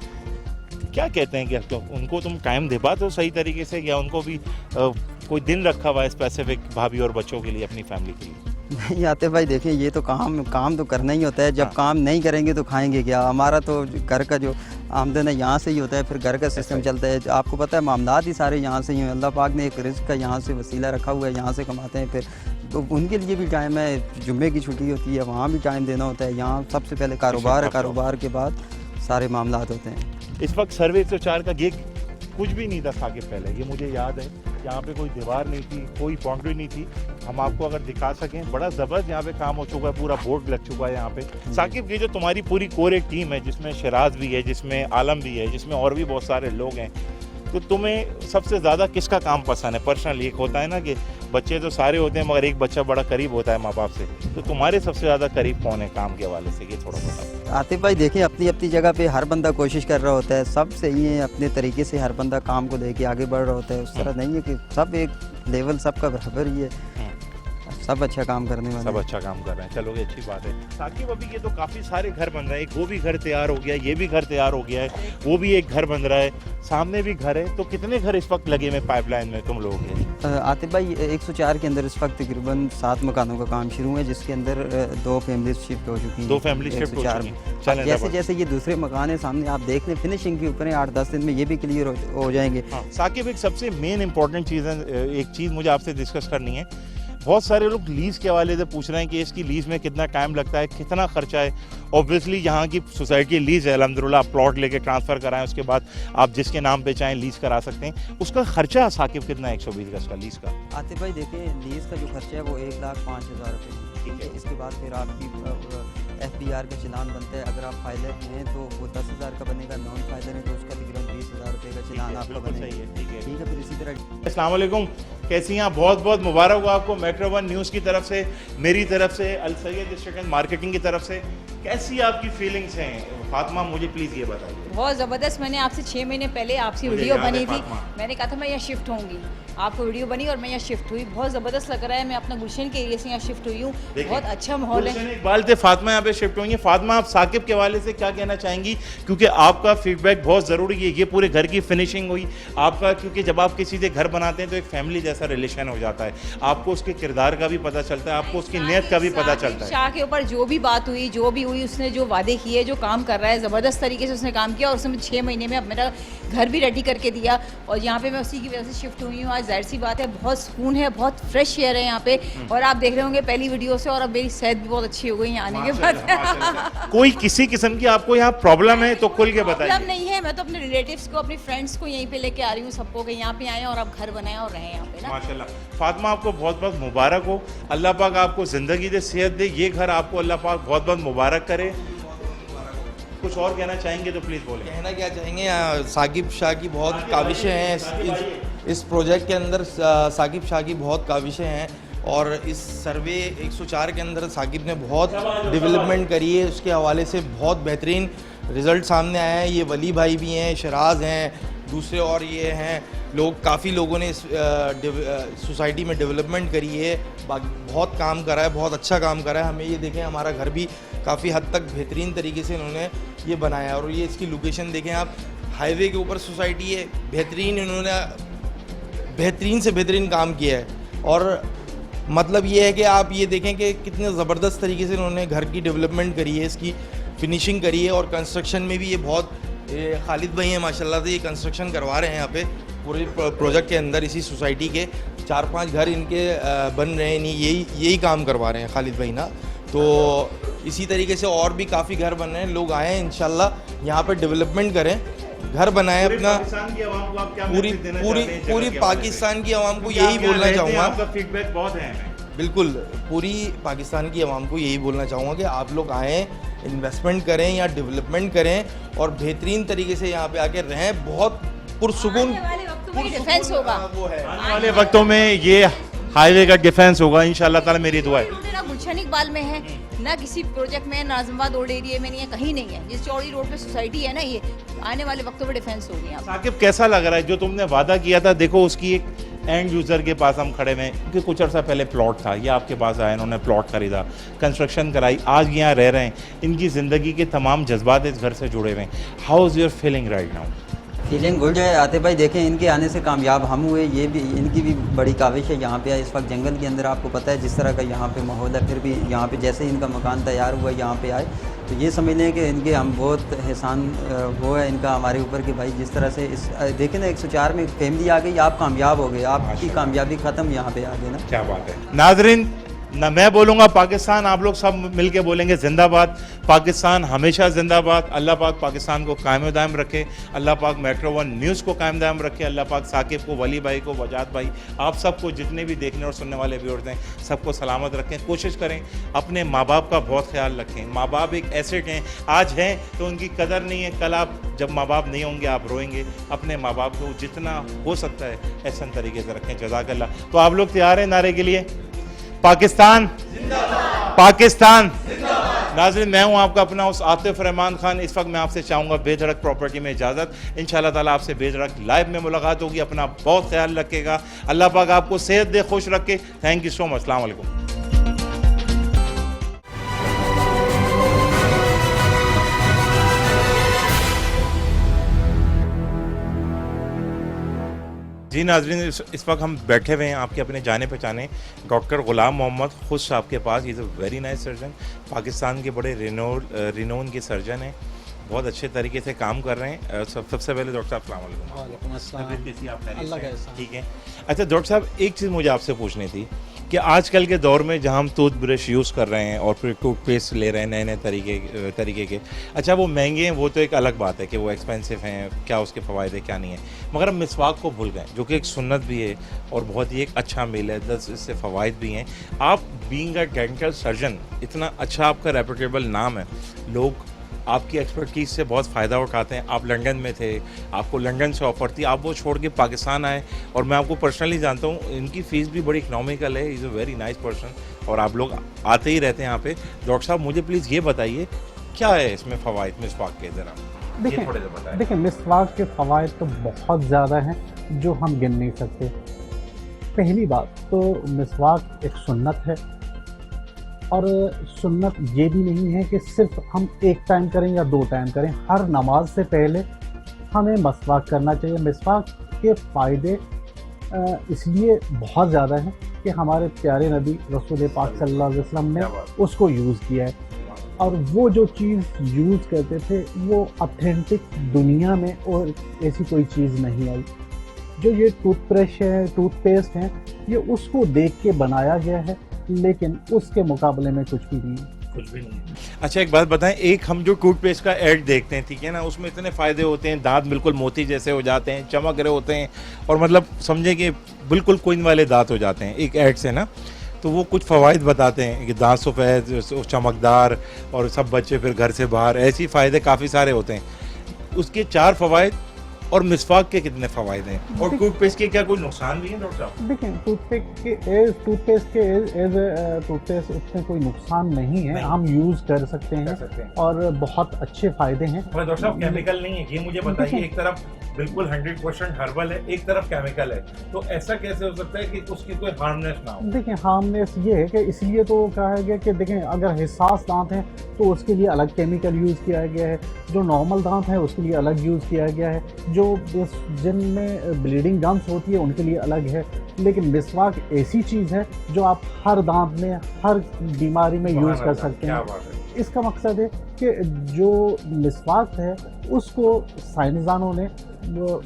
क्या कहते हैं कि उनको तुम टाइम दे पाते हो सही तरीके से, या उनको भी कोई दिन रखा हुआ है स्पेसिफिक भाभी और बच्चों के लिए, अपनी फैमिली के लिए? नहीं आते भाई, देखिए ये तो काम तो करना ही होता है। जब काम नहीं करेंगे तो खाएंगे क्या? हमारा तो घर का जो आमदन है यहाँ से ही होता है, फिर घर का सिस्टम चलता है। आपको पता है मामलात ही सारे यहाँ से ही हैं। अल्लाह पाक ने एक रिज़्क़ का यहाँ से वसीला रखा हुआ है, यहाँ से कमाते हैं। फिर तो उनके लिए भी टाइम है, जुम्मे की छुट्टी होती है, वहाँ भी टाइम देना होता है। यहाँ सबसे पहले कारोबार है, कारोबार के बाद सारे मामलात होते हैं। इस वक्त सर्वे 104 का गेट कुछ भी नहीं था साकिब पहले, ये मुझे याद है। यहाँ पे कोई दीवार नहीं थी, कोई बाउंड्री नहीं थी। हम आपको अगर दिखा सकें, बड़ा ज़बरदस्त यहाँ पे काम हो चुका है, पूरा बोर्ड लग चुका है यहाँ पे। साकिब, ये जो तुम्हारी पूरी कोर एक टीम है, जिसमें शराज भी है, जिसमें आलम भी है, जिसमें और भी बहुत सारे लोग हैं, तो तुम्हें सबसे ज़्यादा किसका काम पसंद है पर्सनली? एक होता है ना कि बच्चे तो सारे होते हैं मगर एक बच्चा बड़ा करीब होता है माँ बाप से, तो तुम्हारे सबसे ज़्यादा करीब कौन है काम के हवाले से, ये थोड़ा बताओ। आतिफ भाई देखिए, अपनी अपनी जगह पे हर बंदा कोशिश कर रहा होता है, सब सही है अपने तरीके से, हर बंदा काम को लेके आगे बढ़ रहा होता है। उस तरह नहीं है कि सब एक लेवल सबका बराबर ही है, सब अच्छा काम करने वाले, सब अच्छा काम कर रहे हैं। चलो ये अच्छी बात है। साकिब, अभी ये तो काफ़ी सारे घर बन रहे हैं, एक वो भी घर तैयार हो गया है, ये भी घर तैयार हो गया है, वो भी एक घर बन रहा है, सामने भी घर है। तो कितने घर इस वक्त लगे हुए पाइपलाइन में तुम लोगों के? आतिफ भाई 104 के अंदर इस वक्त तकरीबन 7 मकानों का काम शुरू है, जिसके अंदर 2 फैमिली शिफ्ट हो चुकी हैं। 2 फैमिली शिफ्ट हो चुकी हैं। जैसे जैसे ये दूसरे मकान है सामने, आप देख लें फिनिशिंग के ऊपर है, 8-10 दिन में ये भी क्लियर हो जाएंगे। साकिब, एक सबसे मेन इंपॉर्टेंट चीज़ है, एक चीज़ मुझे आपसे डिस्कस करनी है। बहुत सारे लोग लीज़ के हवाले से पूछ रहे हैं कि इसकी लीज़ में कितना टाइम लगता है, कितना खर्चा है। ऑब्वियसली यहाँ की सोसाइटी लीज़ है, अल्हम्दुलिल्लाह आप प्लॉट लेके ट्रांसफ़र कराएं, उसके बाद आप जिसके नाम पे चाहें लीज़ करा सकते हैं। उसका खर्चा साकिब कितना है 120 गज का लीज़ का? आतिफ भाई देखिए, लीज़ का जो खर्चा है वो 1,05,000 रुपये, ठीक है। इसके बाद फिर आपकी FBR का चलान बनता है। अगर आप फाइलर हैं तो वो 10,000 का बनेगा, नॉन फाइलर है तो उसका तकरीबन 20,000 रुपये का चलान आपका बनेगा। ठीक है। फिर इसी तरह अस्सलाम वालेकुम, कैसी हैं आप? बहुत बहुत मुबारक हो आपको मेट्रो वन न्यूज़ की तरफ से, मेरी तरफ से, अल सैयद स्टेशन मार्केटिंग की तरफ से। कैसी आपकी फीलिंग्स हैं फातिमा, मुझे प्लीज़ ये बताइए। बहुत ज़बरदस्त। मैंने आपसे 6 महीने पहले आपसे मुझे वीडियो याद है बनी थी, फातिमा। मैंने कहा था मैं यहाँ शिफ्ट होंगी, आपको वीडियो बनी और मैं यहाँ शिफ्ट हुई। बहुत ज़बरदस्त लग रहा है, मैं अपना गुलशन के एरिया से यहाँ शिफ्ट हुई हूँ, बहुत अच्छा माहौल है। गुलशन इकबाल थे, फातिमा यहाँ पे शिफ्ट हुई हैं। फातिमा, आप साकिब के हवाले से क्या कहना चाहेंगी, क्योंकि आपका फीडबैक बहुत ज़रूरी है। ये पूरे घर की फिनिशिंग हुई आपका, क्योंकि जब आप किसी से घर बनाते हैं तो एक फैमिली जैसा रिलेशन हो जाता है, आपको उसके किरदार का भी पता चलता है, आपको उसकी नीयत का भी पता चलता है। शाह के ऊपर जो भी बात हुई, जो भी हुई, उसने जो वादे किए, जो काम कर रहा है, ज़बरदस्त तरीके से उसने काम किया और उसने 6 महीने में अब मेरा घर भी रेडी करके दिया और यहाँ पे मैं उसी की वजह से शिफ्ट हुई हूँ। आज जाहिर सी बात है, बहुत सुकून है, बहुत फ्रेश एयर है यहाँ पे। और आप देख रहे होंगे पहली वीडियो से, और अब मेरी सेहत भी बहुत अच्छी हो गई यहाँ आने के बाद। कोई किसी किस्म की आपको यहाँ प्रॉब्लम है तो खुल के प्रॉब्लम बताइए। नहीं है, मैं तो अपने रिलेटिव्स को, अपने फ्रेंड्स को यहीं पे लेके आ रही हूँ, सबको कि यहाँ पे आए और आप घर बनाएं और रहें यहाँ पे ना। माशाल्लाह। फातिमा, आपको बहुत बहुत मुबारक हो, अल्लाह पाक आपको ज़िंदगी दे, सेहत दे, ये घर आपको अल्लाह पाक बहुत बहुत मुबारक करे। कुछ और कहना चाहेंगे तो प्लीज़ बोलें। कहना क्या चाहेंगे, साकिब शाह की बहुत काविशें हैं इस प्रोजेक्ट के अंदर। साकिब शाह की बहुत काविशें हैं और इस सर्वे 104 के अंदर साकिब ने बहुत डेवलपमेंट करी है, उसके हवाले से बहुत बेहतरीन रिज़ल्ट सामने आया है। ये वली भाई भी हैं, शराज हैं, दूसरे और ये हैं लोग, काफ़ी लोगों ने इस सोसाइटी में डेवलपमेंट करी है, बहुत काम करा है, बहुत अच्छा काम करा है। हमें ये देखें, हमारा घर भी काफ़ी हद तक बेहतरीन तरीके से इन्होंने ये बनाया है। और ये इसकी लोकेशन देखें आप, हाईवे के ऊपर सोसाइटी है, बेहतरीन, इन्होंने बेहतरीन से बेहतरीन काम किया है। और मतलब ये है कि आप ये देखें कि कितने ज़बरदस्त तरीके से इन्होंने घर की डेवलपमेंट करी है, इसकी फिनिशिंग करी है। और कंस्ट्रक्शन में भी ये बहुत, खालिद भाई हैं माशाल्लाह से, ये कंस्ट्रक्शन करवा रहे हैं यहाँ पे पूरे प्रोजेक्ट के अंदर। इसी सोसाइटी के 4-5 घर इनके बन रहे हैं, नहीं यही काम करवा रहे हैं खालिद भाई ना। तो इसी तरीके से और भी काफ़ी घर बन रहे हैं, लोग आए हैं इंशाल्लाह यहाँ पे डेवलपमेंट करें, घर बनाएं अपना। पूरी पाकिस्तान की आवाम को यही बोलना चाहूँगा, आपका फीडबैक बहुत है। बिल्कुल पूरी पाकिस्तान की आवाम को यही बोलना चाहूँगा कि आप लोग आएँ, इन्वेस्टमेंट करें या डेवलपमेंट करें और बेहतरीन तरीके से यहाँ पे आके रहें। बहुत पुरसुकून डिफेंस होगा, वो है। आने वाले वक्तों में ये हाईवे का डिफेंस होगा इंशाल्लाह ताला, मेरी दुआ है। ना गुलशन इकबाल में है, ना किसी प्रोजेक्ट में, नाज़िमाबाद रोड एरिया में नहीं है, कहीं नहीं है। जिस चौड़ी रोड पे सोसाइटी है ना, ये आने वाले वक्तों में डिफेंस होगी यहाँ। साकिब, कैसा लग रहा है जो तुमने वादा किया था? देखो, उसकी एक एंड यूज़र के पास हम खड़े हैं, क्योंकि कुछ अर्सा पहले प्लॉट था, ये आपके पास आया, इन्होंने प्लॉट खरीदा, कंस्ट्रक्शन कराई, आज यहाँ रह रहे हैं, इनकी ज़िंदगी के तमाम जज्बात इस घर से जुड़े हुए हैं। How is your feeling right now? Feeling good है आतिफ भाई। देखें, इनके आने से कामयाब हम हुए, ये भी इनकी भी बड़ी काविश है। यहाँ पे इस वक्त जंगल के अंदर आपको पता है जिस तरह का यहाँ पे माहौल है, फिर भी यहाँ पे जैसे ही इनका मकान तैयार हुआ यहाँ पे आए, तो ये समझ लें कि इनके हम बहुत एहसान वो है इनका हमारे ऊपर कि भाई जिस तरह से इस देखें ना 104 में फैमिली आ गई, आप कामयाब हो गए, आपकी कामयाबी ख़त्म यहाँ पे आ गई ना। क्या बात है। नाजरीन, ना मैं बोलूँगा पाकिस्तान, आप लोग सब मिलके बोलेंगे जिंदाबाद। पाकिस्तान हमेशा जिंदाबाद। अल्लाह पाक पाकिस्तान को कायम दायम रखे, अल्लाह पाक मेट्रो वन न्यूज़ को कायम दायम रखे, अल्लाह पाक साकिब को, वली भाई को, वजाद भाई, आप सबको, जितने भी देखने और सुनने वाले व्यूअर्स हैं, सबको सलामत रखें। कोशिश करें अपने माँ बाप का बहुत ख्याल रखें। माँ बाप एक एसेट हैं, आज हैं तो उनकी कदर नहीं है, कल आप जब माँ बाप नहीं होंगे आप रोएंगे। अपने माँ बाप को जितना हो सकता है ऐसा तरीके से रखें। जज़ाकल्लाह। तो आप लोग तैयार हैं नारे के लिए? पाकिस्तान जिंदाबाद, पाकिस्तान जिंदाबाद। नाज़रीन, मैं हूं आपका अपना उस आतिफ रहमान खान। इस वक्त मैं आपसे चाहूँगा बेधड़क प्रॉपर्टी में इजाज़त। इंशाल्लाह ताला आपसे बेधड़क लाइव में मुलाकात होगी। अपना बहुत ख्याल रखिएगा, अल्लाह पाक आपको सेहत दे, खुश रखे। Thank you so much. अस्सलाम वालेकुम। जी नाजरीन, इस वक्त हम बैठे हुए हैं आपके अपने जाने पहचाने डॉक्टर ग़ुलाम मोहम्मद खुश साहब के पास। Is a very nice surgeon, Pakistan के बड़े रिनोन के सर्जन हैं, बहुत अच्छे तरीके से काम कर रहे हैं। सबसे पहले डॉक्टर साहब अस्सलाम वालेकुम। अल्लाह का एहसान। ठीक है। अच्छा डॉक्टर साहब, एक चीज़ मुझे आपसे पूछनी थी कि आजकल के दौर में जहाँ हम टूथब्रश यूज़ कर रहे हैं और फिर टूथपेस्ट ले रहे हैं नए नए तरीके के, अच्छा वो महंगे हैं वो तो एक अलग बात है कि वो एक्सपेंसिव हैं, क्या उसके फ़वायद है क्या नहीं है, मगर हम मिसवाक को भूल गए जो कि एक सुन्नत भी है और बहुत ही एक अच्छा मील है, 10 इससे फ़वायद भी हैं। आप बीइंग अ डेंटल सर्जन, इतना अच्छा आपका रेपुटेबल नाम है, लोग आपकी एक्सपर्टीज़ से बहुत फ़ायदा उठाते हैं। आप लंदन में थे, आपको लंदन से ऑफ़र थी, आप वो छोड़ के पाकिस्तान आए और मैं आपको पर्सनली जानता हूँ, इनकी फ़ीस भी बड़ी इकनॉमिकल है, is a very nice person और आप लोग आते ही रहते हैं यहाँ पे। डॉक्टर साहब मुझे प्लीज़ ये बताइए क्या है इसमें फ़वाइद मिसवाक के, ज़रा देखिए मिसवाक के फ़वाइद तो बहुत ज़्यादा हैं जो हम गिन नहीं सकते। पहली बात तो मिसवाक एक सुन्नत है और सुन्नत ये भी नहीं है कि सिर्फ हम एक टाइम करें या 2 टाइम करें, हर नमाज से पहले हमें मसवाक करना चाहिए। मिसवाक के फ़ायदे इसलिए बहुत ज़्यादा हैं कि हमारे प्यारे नबी रसूल पाक सल्लल्लाहु अलैहि वसल्लम ने उसको यूज़ किया है और वो जो चीज़ यूज़ करते थे वो ऑथेंटिक दुनिया में और ऐसी कोई चीज़ नहीं आई। जो ये टूथब्रश है, टूथपेस्ट हैं, ये उसको देख के बनाया गया है लेकिन उसके मुकाबले में कुछ भी नहीं है। कुछ भी नहीं है। अच्छा एक बात बताएं, एक हम जो टूथपेस्ट का ऐड देखते हैं, ठीक है ना, उसमें इतने फ़ायदे होते हैं, दांत बिल्कुल मोती जैसे हो जाते हैं, चमक रहे होते हैं और मतलब समझे कि बिल्कुल कोइन वाले दांत हो जाते हैं एक ऐड से ना, तो वो कुछ फ़वाइद बताते हैं कि दांत सफ़ेद चमकदार और सब बच्चे फिर घर से बाहर, ऐसी फ़ायदे काफ़ी सारे होते हैं। उसके 4 फ़वाइद और मिसवाक के कितने फ़वाइद हैं और टूथपेस्ट के क्या कोई नुकसान भी है डॉक्टर साहब? देखिए टूथपेस्ट उसमें कोई नुकसान नहीं है, हम यूज़ कर सकते हैं और बहुत अच्छे फ़ायदे हैं। डॉक्टर साहब केमिकल नहीं है, ये मुझे बताइए। एक तरफ बिल्कुल 100% हर्बल है, एक तरफ केमिकल है, तो ऐसा कैसे हो सकता है कि उसकी कोई हार्मनेस ना हो? देखिए हार्मनेस ये है कि इसलिए तो कहा गया कि देखें अगर हिसास दांत हैं तो उसके लिए अलग केमिकल यूज़ किया गया है, जो नॉर्मल दांत हैं उसके लिए अलग यूज़ किया गया है, जो जिनमें ब्लीडिंग गम्स होती है उनके लिए अलग है। लेकिन मिसवाक ऐसी चीज़ है जो आप हर दांत में हर बीमारी में यूज़ कर सकते हैं। इसका मकसद है कि जो मिसवाक है उसको साइंसदानों ने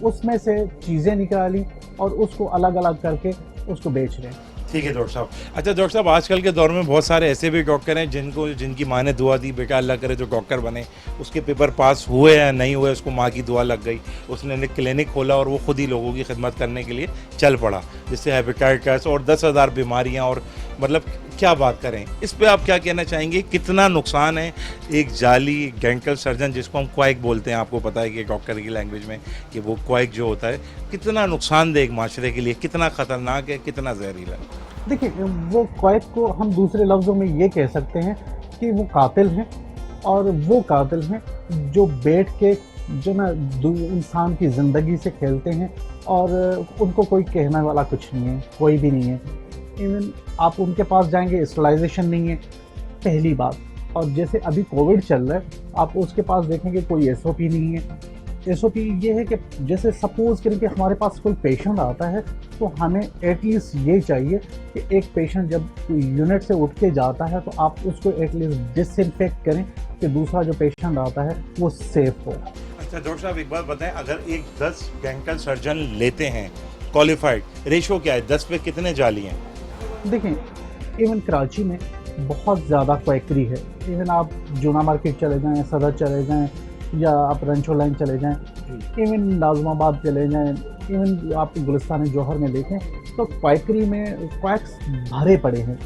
उसमें से चीज़ें निकाली और उसको अलग अलग करके उसको बेच रहे हैं। ठीक है डॉक्टर साहब। अच्छा डॉक्टर साहब, आजकल के दौर में बहुत सारे ऐसे भी डॉक्टर हैं जिनकी माँ ने दुआ दी बेटा अल्लाह करे जो डॉक्टर बने, उसके पेपर पास हुए या नहीं हुए, उसको माँ की दुआ लग गई, उसने क्लिनिक खोला और वो खुद ही लोगों की खिदमत करने के लिए चल पड़ा, जिससे हेपेटाइटिस और 10,000 बीमारियाँ और मतलब क्या बात करें। इस पे आप क्या कहना चाहेंगे, कितना नुकसान है एक जाली डेंटल सर्जन जिसको हम क्वाइक बोलते हैं, आपको पता है कि डॉक्टर की लैंग्वेज में कि वो क्वाइक जो होता है कितना नुकसानदेह एक माशरे के लिए, कितना ख़तरनाक है, कितना जहरीला है? देखिए वो क्वाइक को हम दूसरे लफ्ज़ों में ये कह सकते हैं कि वो कातिल हैं और वो कातिल हैं जो बैठ के जो ना इंसान की ज़िंदगी से खेलते हैं और उनको कोई कहने वाला कुछ नहीं है, कोई भी नहीं है। इवन आप उनके पास जाएंगे स्टरलाइजेशन नहीं है पहली बात, और जैसे अभी कोविड चल रहा है आप उसके पास देखेंगे कोई एसओपी नहीं है। एसओपी ये है कि जैसे सपोज करें कि हमारे पास कोई पेशेंट आता है तो हमें एटलीस्ट ये चाहिए कि एक पेशेंट जब यूनिट से उठ के जाता है तो आप उसको एटलीस्ट डिसइंफेक्ट करें कि दूसरा जो पेशेंट आता है वो सेफ हो। अच्छा डॉक्टर साहब एक बात बताएं, अगर एक 10 डेंटल सर्जन लेते हैं क्वालिफाइड, रेशो क्या है, 10 पे कितने जाली हैं? देखें इवन कराची में बहुत ज़्यादा क्वैकरी है। इवन आप जूना मार्केट चले जाएँ, सदर चले जाएँ या आप रंचो लाइन चले जाएँ, इवन नाज़माबाद चले जाएँ, इवन आप गुलिस्तान जौहर में देखें तो क्वैकरी में क्वैक्स भरे पड़े हैं।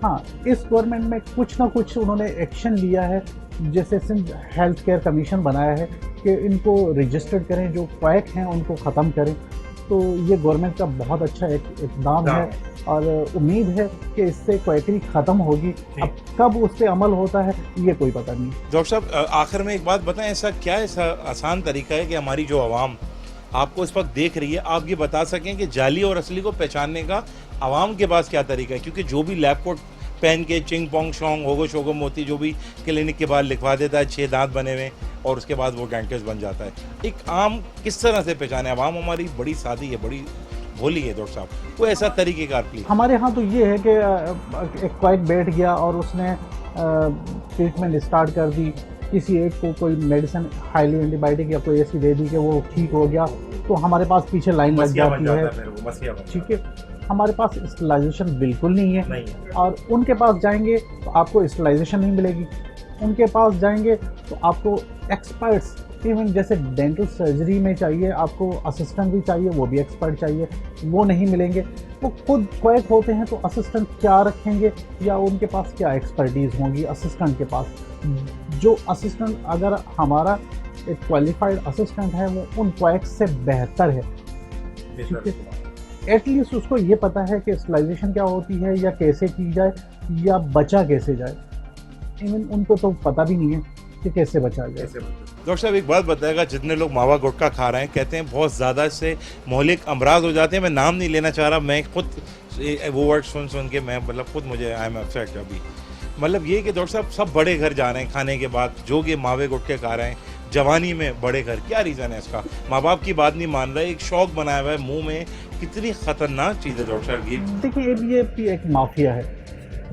हाँ, इस गवर्नमेंट में कुछ ना कुछ उन्होंने एक्शन लिया है, जैसे सिंध हेल्थ केयर कमीशन बनाया है कि इनको रजिस्टर्ड करें, जो क्वैक हैं उनको ख़त्म करें। तो ये गवर्नमेंट का बहुत अच्छा इक़दाम है और उम्मीद है कि इससे क्वैकरी ख़त्म होगी। अब कब उस पर अमल होता है ये कोई पता नहीं। डॉक्टर साहब आखिर में एक बात बताएं, ऐसा क्या ऐसा आसान तरीका है कि हमारी जो आवाम आपको इस वक्त देख रही है, आप ये बता सकें कि जाली और असली को पहचानने का आवाम के पास क्या तरीका है? क्योंकि जो भी लैब कोट पहन के चिंग पोंग शोंग होगो शोगो मोती जो भी क्लिनिक के बाद लिखवा देता है, 6 दांत बने हुए और उसके बाद वो डेंटिस्ट बन जाता है, एक आम किस तरह से पहचाने? आवाम हमारी बड़ी सादी है, बड़ी भोली है डॉक्टर साहब, कोई ऐसा तरीक़ेकार प्लीज। हमारे यहाँ तो ये है कि एक क्वाइक बैठ गया और उसने ट्रीटमेंट स्टार्ट कर दी, किसी एक को कोई मेडिसिन हाईली एंटीबायोटिक या कोई ऐसी दे दी कि वो ठीक हो गया, तो हमारे पास पीछे लाइन लग जाती है। ठीक है, हमारे पास स्टरलाइजेशन बिल्कुल नहीं है, और उनके पास जाएंगे तो आपको स्टरलाइजेशन नहीं मिलेगी। उनके पास जाएंगे तो आपको एक्सपर्ट्स, इवन जैसे डेंटल सर्जरी में चाहिए आपको असिस्टेंट भी चाहिए, वो भी एक्सपर्ट चाहिए, वो नहीं मिलेंगे। वो खुद क्वैक होते हैं तो असिस्टेंट क्या रखेंगे, या उनके पास क्या एक्सपर्टीज़ होंगी असिस्टेंट के पास। जो असिस्टेंट, अगर हमारा एक क्वालिफाइड असिस्टेंट है वो उन क्वैक से बेहतर है, एटलीस्ट उसको ये पता है कि स्टरलाइजेशन क्या होती है या कैसे की जाए या बचा कैसे जाए। इवन उनको तो पता भी नहीं है कि कैसे बचा जाए। डॉक्टर साहब एक बात बताएगा, जितने लोग मावा गुटखा खा रहे हैं कहते हैं बहुत ज़्यादा इससे मौलिक अमराज हो जाते हैं। मैं नाम नहीं लेना चाह रहा, मैं खुद वो वर्ड सुन के मैं मतलब खुद मुझे आई एम अपसेट अभी। मतलब ये कि डॉक्टर साहब सब बड़े घर जा रहे हैं खाने के बाद, जो कि मावे गुटखे खा रहे हैं जवानी में बड़े घर, क्या रीज़न है इसका? माँ बाप की बात नहीं मान रहे, एक शौक बनाया हुआ है मुंह में, कितनी खतरनाक चीज़ है डॉक्टर साहब ये। देखिए ये एक माफिया है,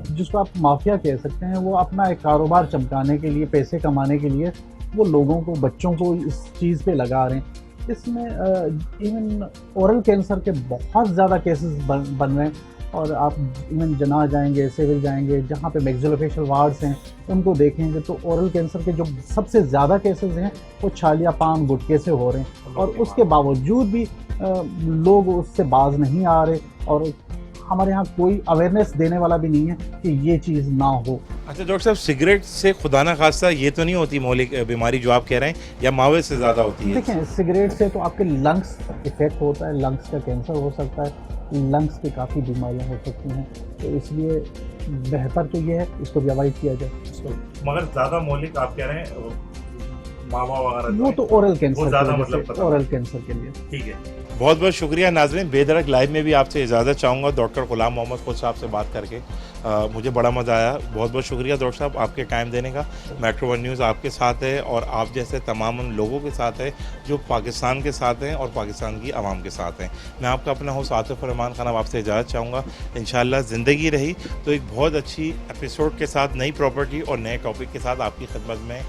जिसको आप माफिया कह सकते हैं। वो अपना एक कारोबार चमकाने के लिए, पैसे कमाने के लिए वो लोगों को, बच्चों को इस चीज़ पे लगा रहे हैं। इसमें इवन ओरल कैंसर के बहुत ज़्यादा केसेस बन रहे हैं, और आप इवन जना जाएंगे, सिविल जाएंगे, जहाँ पे मैक्सिलोफेशियल वार्ड्स हैं उनको देखेंगे तो ओरल कैंसर के जो सबसे ज़्यादा केसेस हैं वो छालिया, पान, गुटखे से हो रहे हैं, और उसके बावजूद भी लोग उससे बाज नहीं आ रहे, और हमारे यहाँ कोई अवेयरनेस देने वाला भी नहीं है कि ये चीज़ ना हो। अच्छा डॉक्टर साहब, सिगरेट से खुदा ना खास्ता ये तो नहीं होती मौलिक बीमारी जो आप कह रहे हैं, या मावे से ज़्यादा होती है? देखें, सिगरेट से तो आपके लंग्स इफेक्ट होता है, लंग्स का कैंसर हो सकता है, लंग्स की काफ़ी बीमारियां हो सकती हैं, तो इसलिए बेहतर तो ये है इसको भी अवॉइड किया जाए। मगर ज़्यादा मौलिक आप कह रहे हैं मावा वगैरह, वो तो ओरल कैंसर, ज़्यादा मतलब ओरल कैंसर के लिए। ठीक है, बहुत बहुत शुक्रिया नाज़रीन। बेधड़क लाइव में भी आपसे इजाज़त चाहूँगा डॉक्टर गुलाम मोहम्मद खुद साहब से बात करके मुझे बड़ा मज़ा आया। बहुत बहुत शुक्रिया डॉक्टर साहब आपके टाइम देने का। मेट्रो 1 न्यूज़ आपके साथ है, और आप जैसे तमाम उन लोगों के साथ है जो पाकिस्तान के साथ हैं और पाकिस्तान की आवाम के साथ हैं। मैं आपका अपना होस्ट आतिफ रहमान खान आपसे इजाज़त चाहूँगा। इंशाअल्लाह ज़िंदगी रही तो एक बहुत अच्छी एपिसोड के साथ, नई प्रॉपर्टी और नए टॉपिक के साथ आपकी खिदमत में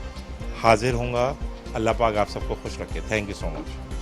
हाजिर होऊंगा। अल्लाह पाक आप सबको खुश रखे। Thank you so much.